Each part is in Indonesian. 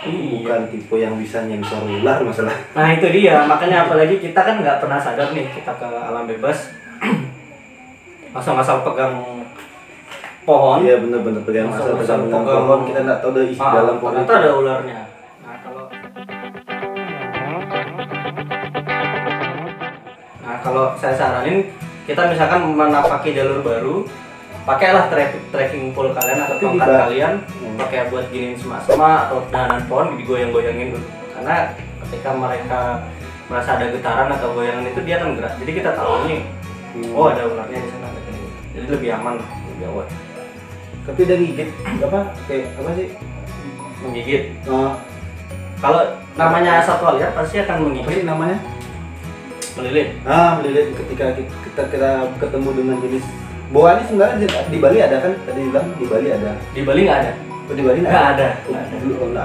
bukan tipe yang bisa nyensor ular masalah. Nah itu dia, makanya apalagi kita kan nggak pernah sadar nih, kita ke alam bebas asal pegang pohon. Iya bener-bener pegang asal pegang pohon, kita nggak tahu dari isi dalam pohon itu ada ularnya. Nah kalau saya saranin, kita misalkan menapaki jalur baru, pakailah trekking pole kalian atau tongkat kalian, pakai buat giniin semak-semak atau dahanan pohon digoyang-goyangin dulu. Karena ketika mereka merasa ada getaran atau goyangan itu dia akan gerak. Jadi kita tahu nih, oh ada ularnya di sana. Jadi lebih aman, lebih awet. Tapi dari gigit apa? Kayak apa sih? Menggigit. Kalau namanya satwa liar pasti akan menggigit. Apa sih namanya? Melilit. Melilit ketika kita ketemu dengan jenis boa ini sebenarnya di Bali ada kan? Tadi bilang di Bali ada. Di Bali nggak ada. Di Bali nggak ada. Nggak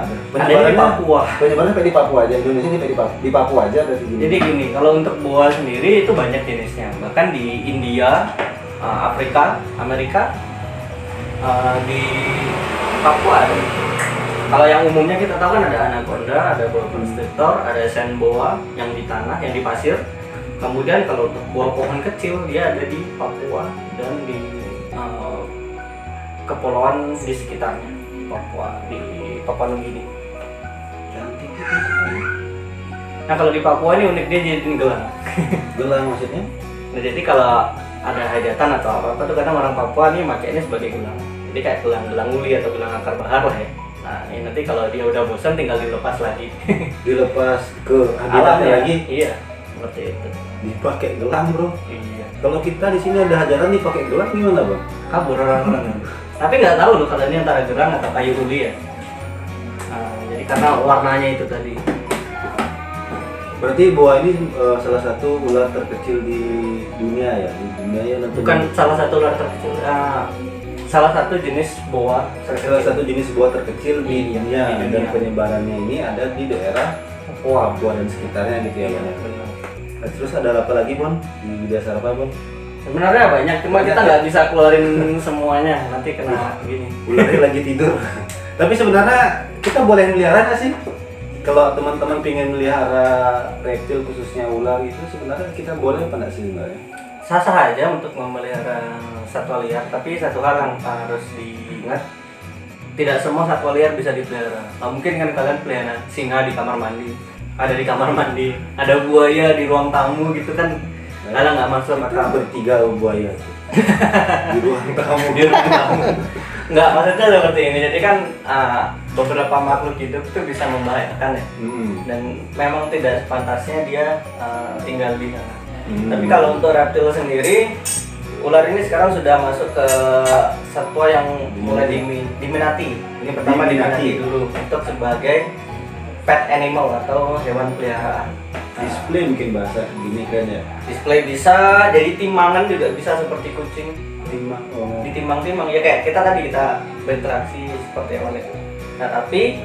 ada. Ada di Papua. Penyebarannya di Papua aja. Indonesia ini di Papua aja berarti gini. Jadi gini, kalau untuk boa sendiri itu banyak jenisnya. Bahkan di India, Afrika, Amerika, di Papua ada. Kalau yang umumnya kita tahu kan ada anaconda, ada boa constrictor, ada sand boa yang di tanah, yang di pasir. Kemudian kalau untuk boa pohon kecil dia ada di Papua dan di kepulauan di sekitarnya Papua, di Papua Nugini. Nah kalau di Papua ini unik, dia jadi gelang. Gelang maksudnya? Nah jadi kalau ada hajatan atau apa tuh kadang orang Papua nih makainya sebagai gelang. Jadi kayak gelang uli atau gelang akar bahar lah ya. Nah ini nanti kalau dia udah bosan tinggal dilepas lagi. Dilepas ke habitatnya lagi? Iya, seperti itu. Dipakai gelang bro? Iya. Kalau kita di sini ada hajatan dipakai gelang gimana bang? Kabur orang-orang. Tapi nggak tahu loh kalau ini antara gerang atau kayu uli ya. Nah, jadi karena warnanya itu tadi. Berarti boa ini salah satu ular terkecil di dunia ya? Di dunia ya? Bukan salah satu ular terkecil. Salah satu jenis boa. Salah satu jenis boa terkecil di dunia. Dan penyebarannya ini ada di daerah Papua dan sekitarnya gitu ya bang? Benar. Nah, terus ada apa lagi Bon? Di dasar apa Bon? Sebenarnya banyak, cuma kita nggak bisa keluarin semuanya, nanti kena gini. Ularnya lagi tidur. Tapi sebenarnya kita boleh melihara nggak sih? Kalau teman-teman pengen melihara reptil khususnya ular itu sebenarnya kita boleh apa nggak sih sebenarnya? Sah-sah aja untuk memelihara satwa liar, tapi satu hal yang harus diingat, tidak semua satwa liar bisa dipelihara. Nah, mungkin kan kalian pelihara singa di kamar mandi, ada di kamar mandi, ada buaya di ruang tamu gitu kan. Karena nggak masuk akal. Bertiga buaya di ruang tamu. Di ruang tamu. Nggak, maksudnya seperti ini. Jadi kan beberapa makhluk hidup itu bisa membahayakan ya. Dan memang tidak sepantasnya dia tinggal di sana. Tapi kalau untuk reptil sendiri, ular ini sekarang sudah masuk ke satwa yang mulai diminati. Ini pertama diminati dulu untuk sebagai pet animal atau hewan peliharaan. Display mungkin bahasa gini kan ya. Display bisa, jadi timangan juga bisa seperti kucing. Ditimbang-timbang ya kayak kita tadi kita berinteraksi seperti hewan itu. Nah tapi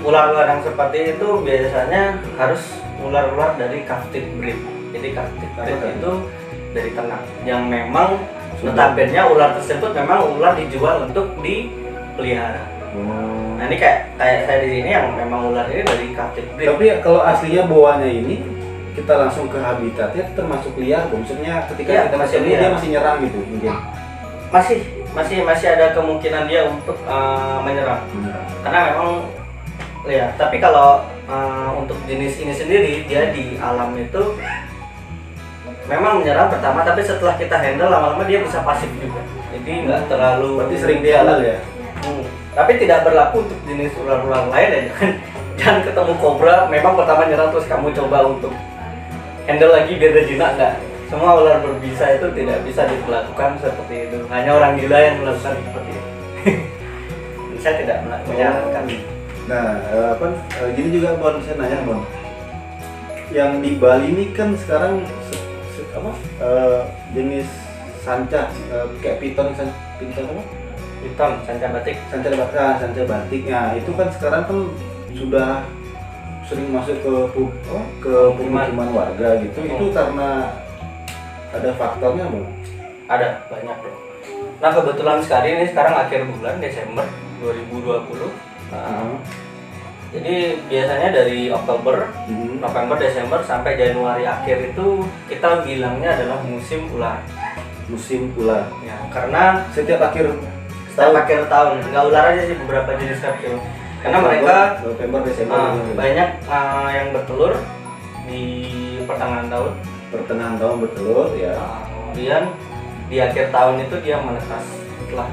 ular-ular yang seperti itu biasanya harus ular-ular dari captive breed. Jadi captive breed itu dari ternak yang memang notabene ular tersebut memang ular dijual untuk dipelihara. Nah ini kayak saya di sini yang memang ular ini dari captive breed. Tapi kalau aslinya boanya ini kita langsung ke habitatnya termasuk liar, maksudnya ketika kita masih liar dia masih nyerang gitu mungkin. Masih ada kemungkinan dia untuk menyerang. Karena memang liar. Tapi kalau untuk jenis ini sendiri dia di alam itu memang menyerang pertama, tapi setelah kita handle lama-lama dia bisa pasif juga. Jadi nggak terlalu. Berarti sering dia halal ya. Tapi tidak berlaku untuk jenis ular-ular lain ya. Jangan ketemu kobra, memang pertama nyerang terus kamu coba untuk handle lagi biar dia jinak, enggak. Semua ular berbisa itu tidak bisa dilakukan seperti itu. Hanya orang gila yang melakukan seperti itu. Saya tidak menyarankan. Nah, gini juga Bon, saya nanya Bon. Yang di Bali ini kan sekarang jenis sanca kayak piton apa? Piton, sanca batik. Sanca batik. Nah, itu kan sekarang kan sudah sering masuk ke pemukiman warga gitu. Itu karena ada faktornya Bang? Ada, banyak bro. Nah kebetulan sekali ini sekarang akhir bulan Desember 2020. Jadi biasanya dari Oktober, November, Desember sampai Januari akhir itu kita bilangnya adalah musim ular. Musim ular. Ya, karena Setiap akhir tahun, nggak ular aja sih, beberapa jenis reptil. Karena mereka November, Desember banyak yang bertelur di pertengahan tahun. Pertengahan tahun bertelur ya. Kemudian di akhir tahun itu dia menetas setelah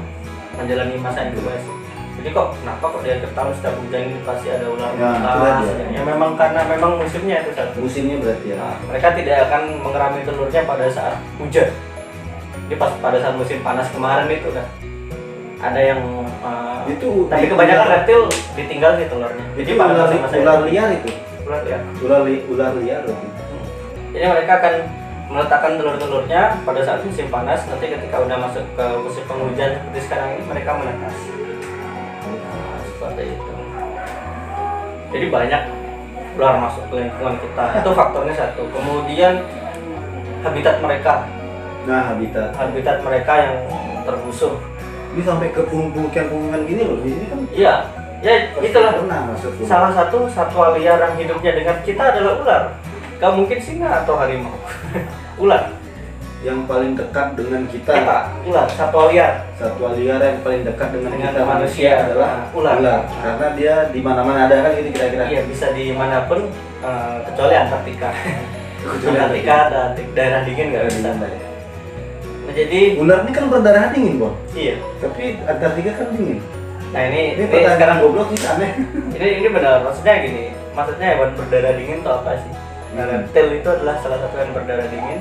menjalani masa inkubasi. Jadi kenapa kok di akhir tahun setiap hujan itu pasti ada ular menetas? Ya memang karena memang musimnya itu satu. Musimnya berarti ya. Mereka tidak akan mengerami telurnya pada saat hujan. Jadi pada saat musim panas kemarin itu kan ada yang itu, tapi kebanyakan reptil ditinggal sih telurnya. Jadi ular liar itu. Ular liar berarti. Jadi mereka akan meletakkan telur-telurnya pada saat musim panas. Nanti ketika udah masuk ke musim penghujan seperti sekarang ini, mereka menetas. Seperti itu. Jadi banyak ular masuk ke lingkungan kita. Itu faktornya satu. Kemudian habitat mereka. Nah, habitat mereka yang tergusur. Ini sampai ke pemukiman gini loh. Di sini kan. Iya. Ya itulah. Salah Salah satu satwa liar yang hidupnya dengan kita adalah ular. Gak mungkin singa atau harimau. Ular yang paling dekat dengan kita. Ular, satwa liar. Satwa liar yang paling dekat dengan kita manusia adalah ular. Karena dia di mana-mana ada kan gitu kira-kira. Iya, bisa dimanapun kecuali Antartika. Antartika ada daerah dingin nggak bisa. Nah, jadi ular ini kan berdarah dingin, Bang. Iya. Tapi Antartika kan dingin. Nah ini sekarang goblok sih aneh. Ini benar, maksudnya gini. Maksudnya hewan berdarah dingin itu apa sih? Nah, reptil itu adalah salah satu yang berdarah dingin.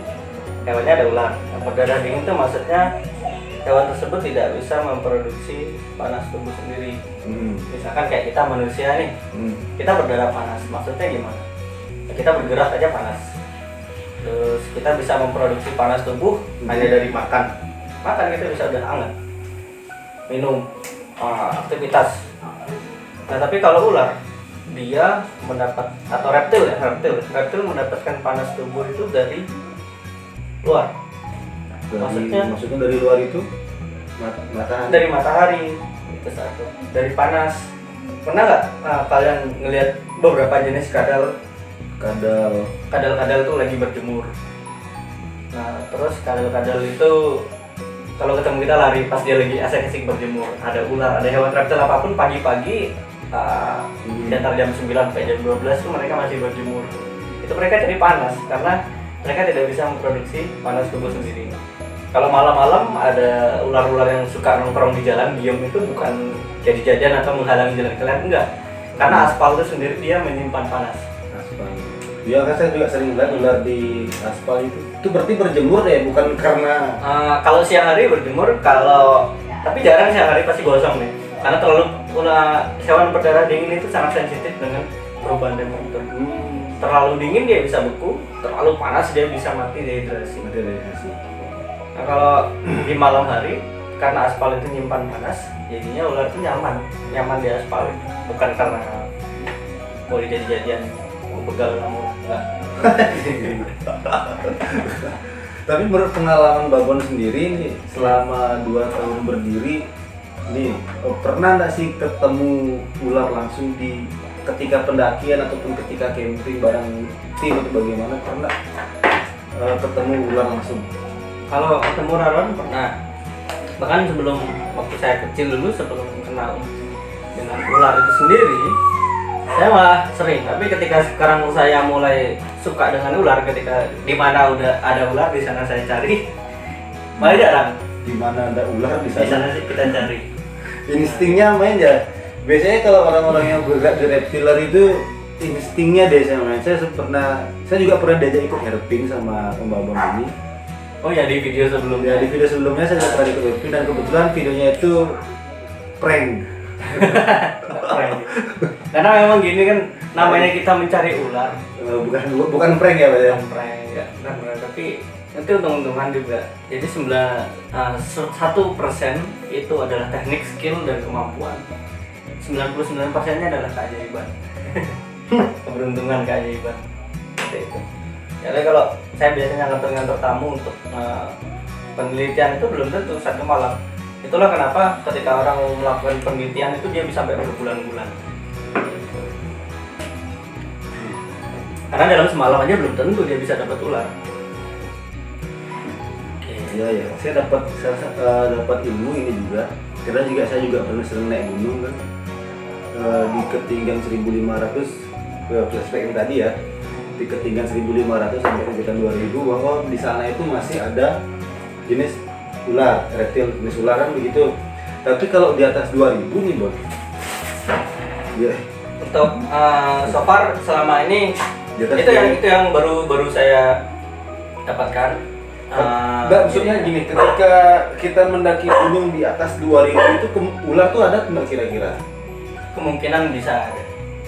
Hewannya ada ular. Yang berdarah dingin itu maksudnya hewan tersebut tidak bisa memproduksi panas tubuh sendiri. Misalkan kayak kita manusia nih, kita berdarah panas. Maksudnya gimana? Kita bergerak aja panas. Terus kita bisa memproduksi panas tubuh hanya dari makan. Makan kita bisa udah hangat. Minum, aktivitas. Nah tapi kalau ular, dia mendapat, atau reptil mendapatkan panas tubuh itu dari luar. Maksudnya dari luar itu matahari. Dari matahari itu satu. Dari panas. Pernah nggak kalian ngelihat beberapa jenis kadal tuh lagi berjemur. Nah terus kadal itu kalau ketemu kita lari pas dia lagi asik-asik berjemur. Ada ular, ada hewan reptil apapun pagi-pagi di antara jam 9 sampai jam 12 itu mereka masih berjemur. Itu mereka cari panas karena mereka tidak bisa memproduksi panas tubuh sendiri. Kalau malam-malam ada ular-ular yang suka nongkrong di jalan, diem itu bukan jadi jajan atau menghalangi jalan kalian, enggak. Karena aspal itu sendiri dia menyimpan panas. Aspal. Ya kan saya juga sering lihat ular di aspal itu. Itu berarti berjemur ya, bukan karena kalau siang hari berjemur, tapi jarang siang hari pasti gosong nih. Karena hewan berdarah dingin itu sangat sensitif dengan perubahan temperatur. Terlalu dingin dia bisa beku, terlalu panas dia bisa mati dehidrasi. Nah kalau di malam hari, karena aspal itu nyimpan panas, jadinya ular itu nyaman di aspal itu. Bukan karena mau jadi-jadian, mau begal namun enggak. Tapi menurut pengalaman Babon sendiri nih, selama 2 tahun berdiri nih, pernah nggak sih ketemu ular langsung ketika pendakian ataupun ketika camping bareng tim atau bagaimana, pernah ketemu ular langsung? Kalau ketemu Raron pernah. Bahkan sebelum waktu saya kecil dulu, sebelum kenal dengan ular itu sendiri, saya malah sering. Tapi ketika sekarang saya mulai suka dengan ular, ketika di mana udah ada ular di sana saya cari. Malah jarang. Di mana ada ular di sana sih kita cari. Instingnya main ya. Biasanya kalau orang-orang yang bergerak di reptiler itu instingnya deh saya main. Saya juga pernah diajak ikut herping sama Om Babon ini. Oh ya, di video sebelumnya. Di video sebelumnya saya juga pernah ikut herping dan kebetulan videonya itu prank. Karena memang gini kan, namanya kita mencari ular. Bukan prank ya, Pak ya? Bukan prank, ya. Benar, tapi itu untung-untungan juga. Jadi 1% itu adalah teknik, skill, dan kemampuan. 99%-nya adalah keajaiban. Keberuntungan, keajaiban. Seperti itu. Jadi kalau saya biasanya ngantor tamu untuk penelitian itu belum tentu satu malam. Itulah kenapa ketika orang melakukan penelitian itu dia bisa sampai berbulan-bulan. karena dalam semalam aja belum tentu dia bisa dapat ular. Iya ya, saya dapat ilmu ini juga. Karena saya juga pernah sering naik gunung kan, di ketinggian 1.500, flashback yang tadi ya, di ketinggian 1.500 sampai ketinggian 2.000, bahwa di sana itu masih ada jenis ular, reptil jenis ular kan begitu. Tapi kalau di atas 2.000 nih Bon, ya. Untuk so far selama ini itu yang baru saya dapatkan. Enggak, maksudnya gini, ketika kita mendaki gunung di atas 2000 itu ular tuh ada nggak kira-kira? Kemungkinan bisa ada,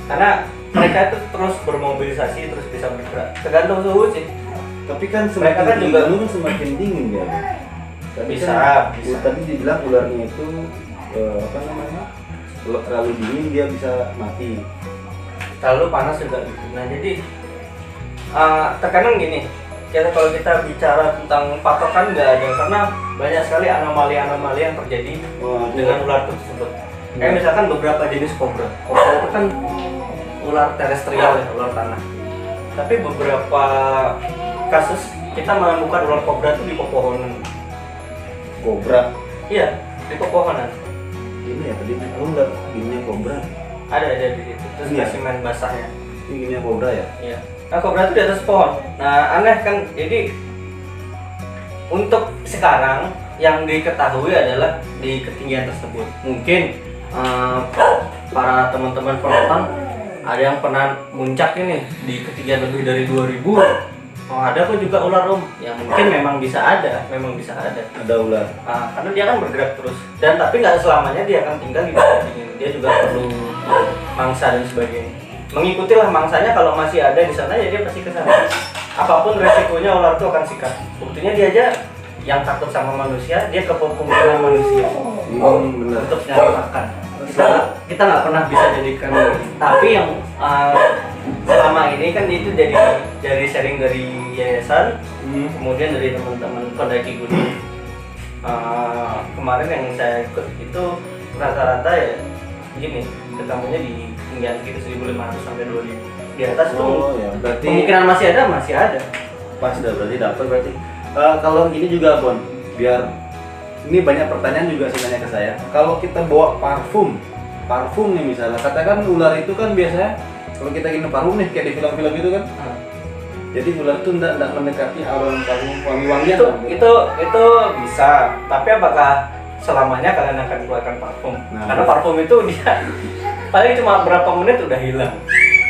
karena mereka itu terus bermobilisasi, terus bisa bergerak, tergantung suhu sih. Tapi kan mereka kan juga gunung semakin dingin ya. Bisa. Tadi dibilang ularnya itu apa namanya? Kalau terlalu dingin dia bisa mati. Terlalu panas juga gitu. Nah jadi terkadang gini. Kalau kita bicara tentang patokan nggak ada, karena banyak sekali anomali-anomali yang terjadi dengan ular tersebut. Kayak misalkan beberapa jenis kobra. Kobra itu kan ular terestrial ya, ular tanah. Tapi beberapa kasus kita menemukan ular kobra itu di pepohonan. Kobra? Iya, di pepohonan. Ini ya tadi aku nggak gininya kobra. Ada di situ. Terus spesimen basahnya. Ini gininya kobra ya? Iya. Nah, kobra itu di atas pohon. Nah, aneh kan. Jadi untuk sekarang yang diketahui adalah di ketinggian tersebut. Mungkin para teman-teman penonton ada yang pernah muncak ini di ketinggian lebih dari 2000. Oh, ada kok juga ular yang mungkin memang bisa ada. Ada ular. Karena dia kan bergerak terus. Dan tapi nggak selamanya dia akan tinggal di tempat dingin. Dia juga perlu mangsa dan sebagainya. Mengikutilah mangsanya, kalau masih ada di sana ya dia pasti ke sana. Apapun resikonya ular itu akan sikat. Buktinya dia aja yang takut sama manusia, dia ke pemukiman manusia untuk nyari makan. Kita nggak pernah bisa jadikan. Tapi yang selama ini kan itu dari sharing dari yayasan, kemudian dari teman-teman pendaki gunung. Kemarin yang saya ikut itu rata-rata ya gini, ketemunya di ketinggian gitu 1.500 sampai 2.000 di atas. Ya, berarti kemungkinan masih ada. Pas dah berarti dapat berarti. Kalau ini juga Bon, biar ini banyak pertanyaan juga sebenarnya ke saya. Kalau kita bawa parfum nih misalnya, katakan ular itu kan biasanya kalau kita gini parfum nih kayak di film-film gitu kan. Jadi ular itu tidak mendekati aroma parfum wangi-wangian. Itu bisa. Tapi apakah selamanya kalian akan keluarkan parfum? Karena parfum itu dia paling cuma berapa menit udah hilang.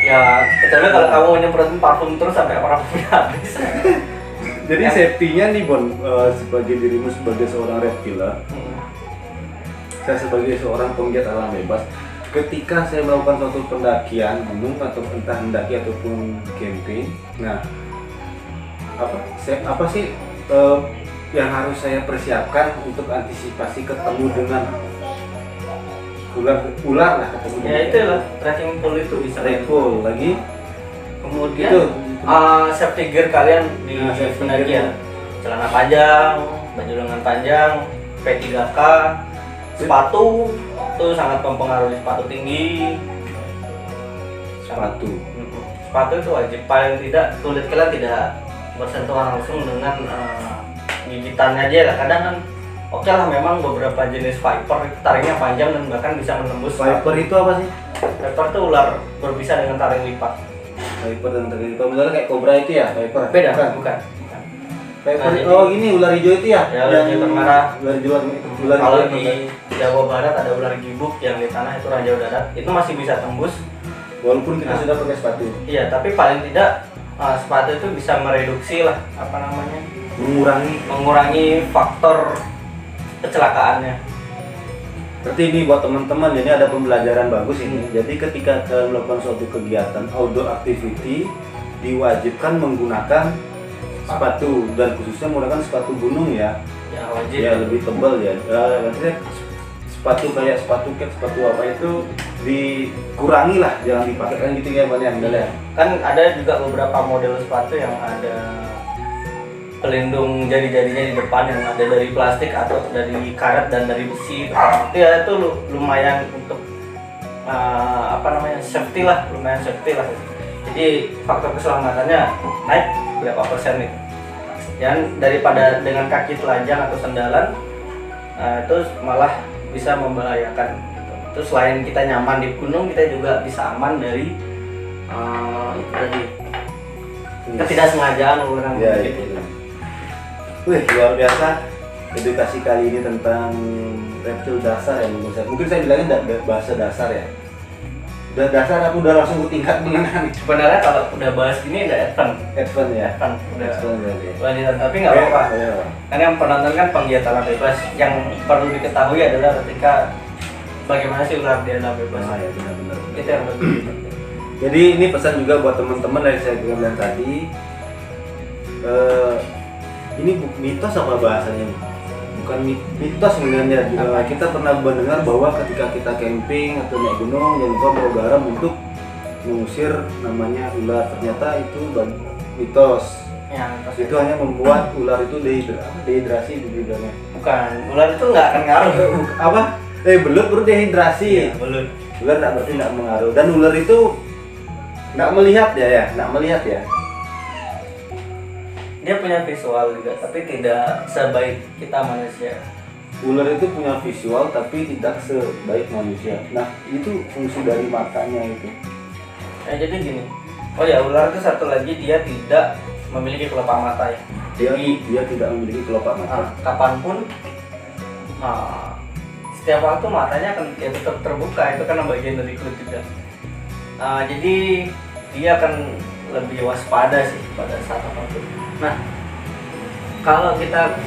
Ya, kecuali kalau kamu nyemprotin parfum terus sampai parfumnya habis. Jadi safety-nya nih Bon, sebagai dirimu sebagai seorang reptila, saya sebagai seorang penggiat alam bebas, ketika saya melakukan suatu pendakian gunung atau entah mendaki ataupun camping, nah apa sih yang harus saya persiapkan untuk antisipasi ketemu dengan ular lah, ketemu ya itu lah, trekking pole itu bisa. Trekking pole lagi. Kemudian itu, safety gear kalian di pendakian, celana panjang, baju lengan panjang, P3K, sepatu itu sangat mempengaruhi. Sepatu tinggi, sepatu itu wajib, paling tidak kulit kalian tidak bersentuhan langsung dengan gigitannya aja lah. Kadang kan oke lah, memang beberapa jenis viper itu taringnya panjang dan bahkan bisa menembus. Viper itu apa sih? Viper itu ular berbisa dengan taring lipat. Viper dan taring lipat, misalnya kayak kobra itu ya? Viper? Beda, bukan. Viper, oh ini ular hijau itu ya? Ya, ular hijau bermerah. Ular kalau di Jawa Barat ada ular gibuk yang di tanah itu ranjau darat, itu masih bisa tembus walaupun kita sudah pakai sepatu. Iya, tapi paling tidak sepatu itu bisa mereduksi lah, apa namanya, mengurangi faktor kecelakaannya. Berarti ini buat teman-teman, ini ada pembelajaran bagus ini. Jadi ketika kalian melakukan suatu kegiatan outdoor activity, diwajibkan menggunakan sepatu, dan khususnya menggunakan sepatu gunung ya. Ya wajib. Ya lebih tebal ya. Maksudnya sepatu kayak sepatu cat, sepatu apa itu dikurangi lah, jangan dipakai kan gitu ya Bang ya. Kan ada juga beberapa model sepatu yang ada pelindung jari-jarinya di depan yang ada dari plastik atau dari karet dan dari besi. Ya itu lumayan untuk apa namanya, safety lah, lumayan safety lah. Jadi faktor keselamatannya naik berapa persen itu. Dan daripada dengan kaki telanjang atau sandalan, itu malah bisa membahayakan. Terus selain kita nyaman di gunung, kita juga bisa aman dari itu tadi ketidaksengajaan orang ya, gitu. ya. Wih, luar biasa edukasi kali ini tentang reptil dasar ya menurut saya. Mungkin saya bilangnya bahasa dasar ya. Udah dasar aku udah langsung ke tingkat menengah nih. Sebenarnya kalau udah bahas gini udah advance Ya. udah berarti. lanjutan, tapi nggak apa-apa. Ya. Karena yang penonton kan penggiat alam bebas. Yang perlu diketahui adalah ketika bagaimana sih ular di alam bebas. Ya, benar-benar. Itu yang lebih penting. Jadi ini pesan juga buat teman-teman dari saya bilang tadi. Ini mitos apa bahasanya? Bukan mitos sebenarnya. Kita pernah mendengar bahwa ketika kita camping atau naik gunung jangan lupa bawa garam untuk mengusir namanya ular. Ternyata itu mitos. Ya, Itu hanya membuat ular itu dehidrasi dibilangnya. bukan, ular itu nggak akan ngaruh. Apa? Belut baru dehidrasi. Iya, belut. Ular berarti nggak mengaruh. Dan ular itu nggak melihat nggak melihat ya. Dia punya visual juga, tapi tidak sebaik kita manusia. Ular itu punya visual tapi tidak sebaik manusia. Nah, itu fungsi dari matanya itu. Nah, jadi gini. Oh ya, ular itu satu lagi, dia tidak memiliki kelopak mata ya. Dia tidak memiliki kelopak mata. Kapanpun setiap waktu matanya akan ya tetap terbuka, itu karena bagian dari kulit juga. Jadi dia akan lebih waspada sih pada saat apapun. Nah, kalau kita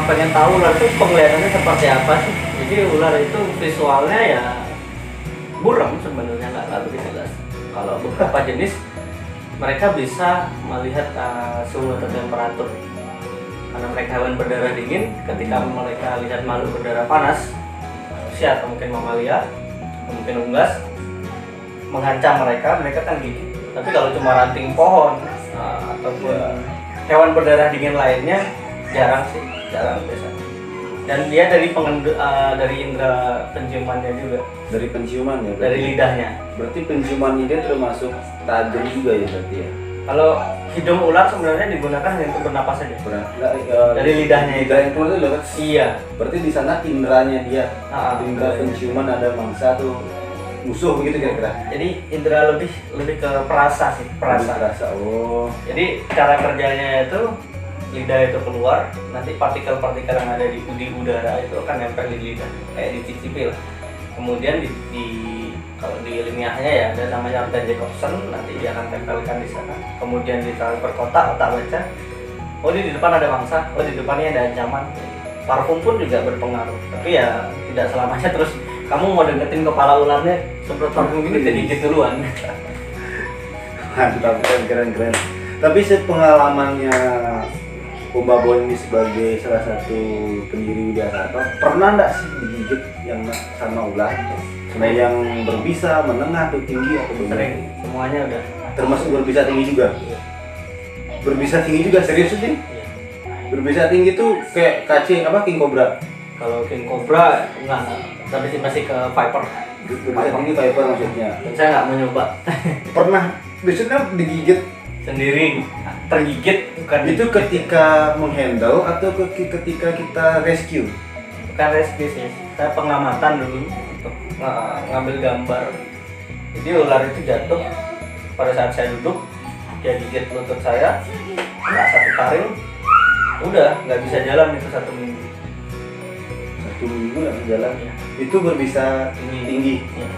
pengen tahu ular itu penglihatannya seperti apa sih? Jadi ular itu visualnya ya buram sebenarnya, nggak begitu jelas. Kalau beberapa jenis mereka bisa melihat suhu atau temperatur. Karena mereka hewan berdarah dingin, ketika mereka lihat makhluk berdarah panas, manusia atau mungkin mamalia, atau mungkin unggas, mengancam mereka kan gigit. Tapi kalau cuma ranting pohon ataupun hewan berdarah dingin lainnya jarang biasanya. Dan dia dari indera penciumannya juga. Dari penciuman ya. Dari lidahnya. Berarti penciumannya dia termasuk tajam juga ya berarti ya. Kalau hidung ular sebenarnya digunakan hanya untuk bernapas saja. Dari lidahnya itu. Indra yang keluar itu lewat. Iya. Berarti di sana indranya dia. Indra Betul. penciuman ada mangsa tuh musuh begitu kira-kira. Jadi indera lebih ke perasa sih, perasa. Oh. Jadi cara kerjanya itu lidah itu keluar, nanti partikel-partikel yang ada di udara itu akan nempel di lidah, kayak dicicipi lah. Kemudian kalau di ilmiahnya ya ada namanya organ Jacobson, nanti dia akan tempelkan di sana. Kemudian ditransfer ke otak baca, oh di depan ada mangsa, oh di depannya ada ancaman. Parfum pun juga berpengaruh, tapi ya tidak selamanya terus kamu mau deketin kepala ularnya semprot parfum gini digigit duluan. Mantap, keren. Tapi sepengalamannya Om Babon ini sebagai salah satu pendiri Widya Sarta, pernah nggak sih digigit yang sama ular? Yang berbisa, menengah, atau tinggi atau bagaimana? Sering, semuanya udah. Termasuk berbisa tinggi juga? Iya. Berbisa tinggi juga, serius sih? Iya. Berbisa tinggi tuh kayak king cobra? Kalau king cobra enggak, tapi masih ke viper. Berbisa tinggi viper maksudnya? Dan saya nggak mau nyoba. Pernah, biasanya digigit Sendiri, tergigit bukan itu digigit. ketika menghandle atau ketika kita rescue? Bukan rescue sih, saya pengamatan dulu untuk ngambil gambar. Jadi ular itu jatuh pada saat saya duduk, dia gigit lutut saya, nggak satu taring, udah nggak bisa jalan itu 1 minggu. 1 minggu nggak bisa jalan? Ya. Itu berbisa tinggi? Ya.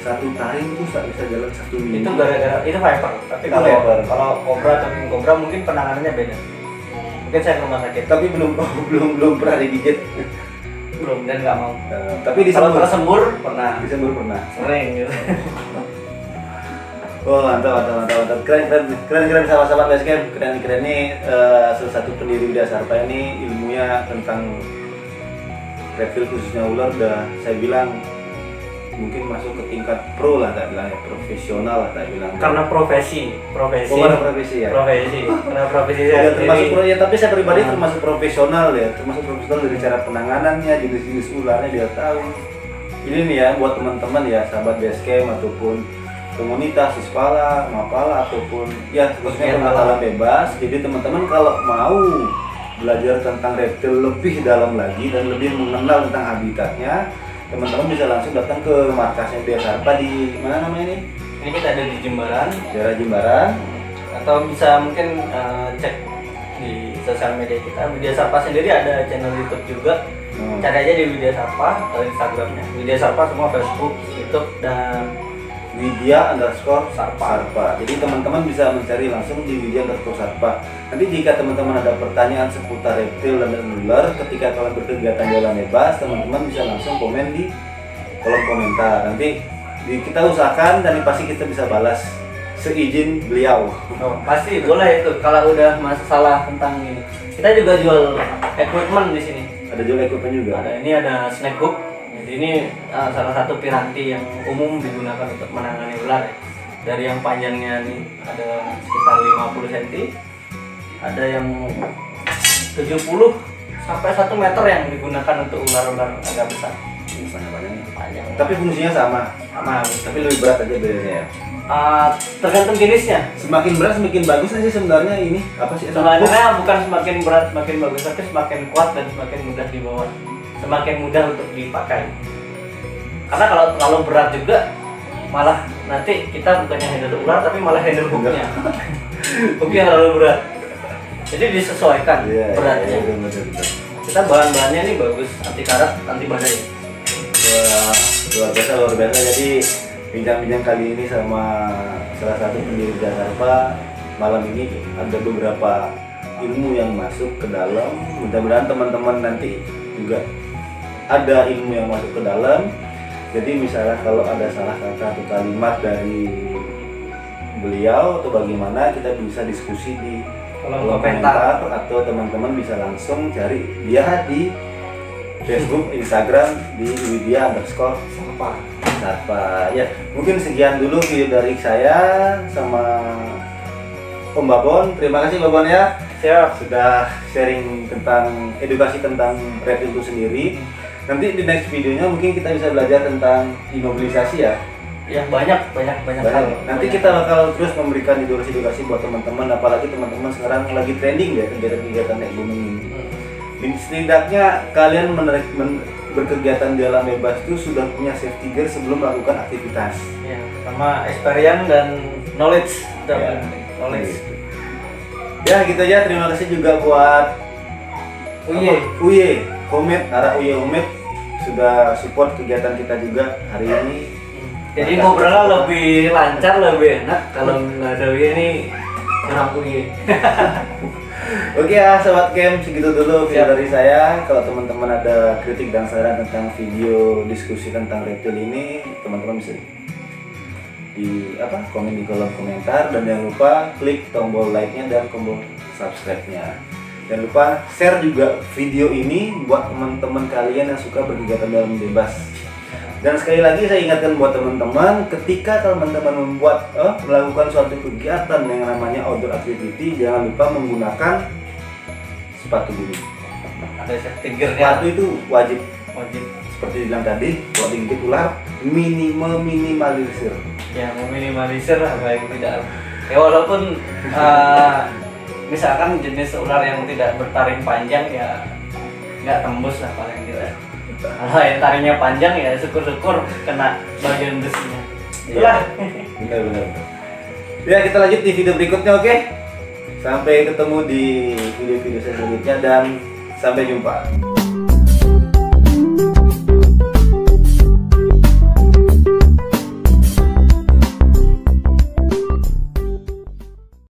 1 taring itu nggak bisa jalan 1 minggu? Itu gara-gara itu viper, tapi Itu viper. kalau cobra atau king cobra mungkin penanganannya beda. Mungkin saya ke rumah sakit, Tapi belum pernah digigit. belum dan nggak mau. Tapi Kalau disembur? tersembur pernah, Disembur pernah. sering gitu. Oh mantap. Keren sahabat-sahabat basecamp. Keren nih salah satu pendiri Widya Sarta ini ilmunya tentang reptil khususnya ular udah saya bilang mungkin masuk ke tingkat pro lah, tak bilang ya, profesional lah, tak bilang. Karena profesi. Oh, karena profesi ya. Karena profesi Ya, saya termasuk sendiri. ya, tapi saya pribadi termasuk profesional ya, termasuk profesional dari cara penanganannya, jenis-jenis ularnya dia tahu. Ini nih ya buat teman-teman ya, sahabat basecamp ataupun komunitas Sispala, Mapala ataupun ya khususnya penangkaran bebas. Jadi teman-teman kalau mau belajar tentang reptil lebih dalam lagi dan lebih mengenal tentang habitatnya, teman-teman bisa langsung datang ke markasnya Widya Sarpa di mana namanya ini? Ini kita ada di Jimbaran, daerah Jimbaran, atau bisa mungkin cek di sosial media kita. Widya Sarpa sendiri ada channel YouTube juga. Cari aja di Widya Sarpa atau Instagramnya. Widya Sarpa semua Facebook, YouTube, dan Widya_Sarpa. Jadi teman-teman bisa mencari langsung di Widya_Sarpa. Nanti jika teman-teman ada pertanyaan seputar reptil dan ular ketika kalian berkegiatan jalan bebas, teman-teman bisa langsung komen di kolom komentar. Nanti kita usahakan dan pasti kita bisa balas seizin beliau. Pasti boleh itu kalau udah masalah tentang ini. Kita juga jual equipment di sini. Ada jual equipment juga. Ini ada snake hook. Jadi ini salah satu piranti yang umum digunakan untuk menangani ular. Dari yang panjangnya nih ada sekitar 50 cm, ada yang 70 sampai 1 meter yang digunakan untuk ular-ular agak besar. Panjang. Tapi fungsinya sama, tapi lebih berat aja bedanya ya. Tergantung jenisnya. Semakin berat semakin bagus aja sebenarnya ini. Apa sih? Sebenarnya bukan semakin berat semakin bagus, tapi semakin kuat dan semakin mudah dibawa, semakin mudah untuk dipakai. Karena kalau terlalu berat juga malah nanti kita bukannya handle ular tapi malah handle hooknya. Hooknya terlalu berat. Jadi disesuaikan beratnya. Kita bahan-bahannya ini bagus, anti karat, anti badai. Wah, luar biasa. Jadi bincang-bincang kali ini sama salah satu pendiri Widya Sarpa, malam ini ada beberapa ilmu yang masuk ke dalam. Mudah-mudahan teman-teman nanti juga ada ilmu yang masuk ke dalam. Jadi misalnya kalau ada salah kata atau kalimat dari beliau atau bagaimana, kita bisa diskusi di kolom komentar, atau teman-teman bisa langsung cari dia di Facebook, Instagram di Widya_Sarpa. Ya, mungkin sekian dulu video dari saya sama Om Babon. Terima kasih Babon ya. Siap. Sudah sharing tentang edukasi tentang reptil itu sendiri. Nanti di next videonya mungkin kita bisa belajar tentang imobilisasi ya. Ya banyak hal. Nanti kita bakal terus memberikan edukasi buat teman-teman, apalagi teman-teman sekarang lagi trending ya kegiatan-kegiatan naik gunung ini. Setidaknya kalian berkegiatan jalan bebas itu sudah punya safety gear sebelum melakukan aktivitas. Ya, sama experience dan knowledge. Knowledge. Ya gitu aja. Terima kasih juga buat Uye Komet, Ara Uye Komet sudah support kegiatan kita juga hari ini. Jadi ngobrolnya lebih lancar, lebih enak kalau nggak ada Uye ini kurang Uye. Oke ya sobat game, segitu dulu video dari saya. Kalau teman-teman ada kritik dan saran tentang video diskusi tentang reptil ini, teman-teman bisa komen di kolom komentar, dan jangan lupa klik tombol like-nya dan tombol subscribe-nya. Jangan lupa share juga video ini buat teman-teman kalian yang suka berkegiatan dalam bebas. Dan sekali lagi saya ingatkan buat teman-teman, ketika teman-teman melakukan suatu kegiatan yang namanya outdoor activity, jangan lupa menggunakan sepatu gunung. Ada safety gear-nya. Sepatu itu wajib. Seperti bilang tadi, kalau digigit ular, minimalisir. Ya, meminimalisir apa yang tidak. Ya walaupun misalkan jenis ular yang tidak bertaring panjang ya nggak tembus lah paling tidak. Kalau yang taringnya panjang ya syukur-syukur kena bagian besinya. Iya. Benar. Ya kita lanjut di video berikutnya, oke? Sampai ketemu di video-video selanjutnya dan sampai jumpa.